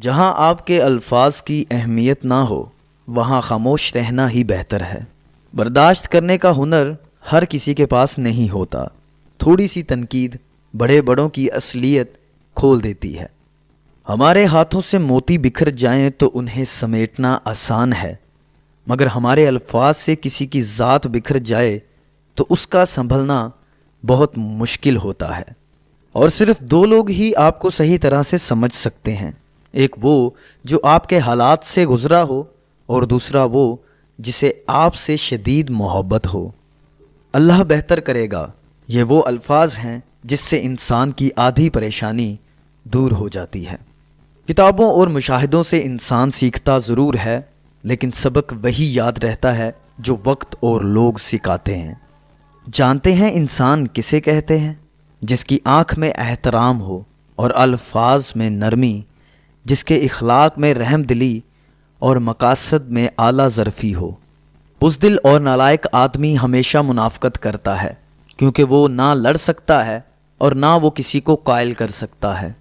جہاں آپ کے الفاظ کی اہمیت نہ ہو وہاں خاموش رہنا ہی بہتر ہے۔ برداشت کرنے کا ہنر ہر کسی کے پاس نہیں ہوتا۔ تھوڑی سی تنقید بڑے بڑوں کی اصلیت کھول دیتی ہے۔ ہمارے ہاتھوں سے موتی بکھر جائیں تو انہیں سمیٹنا آسان ہے، مگر ہمارے الفاظ سے کسی کی ذات بکھر جائے تو اس کا سنبھلنا بہت مشکل ہوتا ہے۔ اور صرف دو لوگ ہی آپ کو صحیح طرح سے سمجھ سکتے ہیں، ایک وہ جو آپ کے حالات سے گزرا ہو اور دوسرا وہ جسے آپ سے شدید محبت ہو۔ اللہ بہتر کرے گا، یہ وہ الفاظ ہیں جس سے انسان کی آدھی پریشانی دور ہو جاتی ہے۔ کتابوں اور مشاہدوں سے انسان سیکھتا ضرور ہے، لیکن سبق وہی یاد رہتا ہے جو وقت اور لوگ سکھاتے ہیں۔ جانتے ہیں انسان کسے کہتے ہیں؟ جس کی آنکھ میں احترام ہو اور الفاظ میں نرمی، جس کے اخلاق میں رحم دلی اور مقاصد میں اعلیٰ ظرفی ہو۔ بزدل اور نالائق آدمی ہمیشہ منافقت کرتا ہے، کیونکہ وہ نہ لڑ سکتا ہے اور نہ وہ کسی کو قائل کر سکتا ہے۔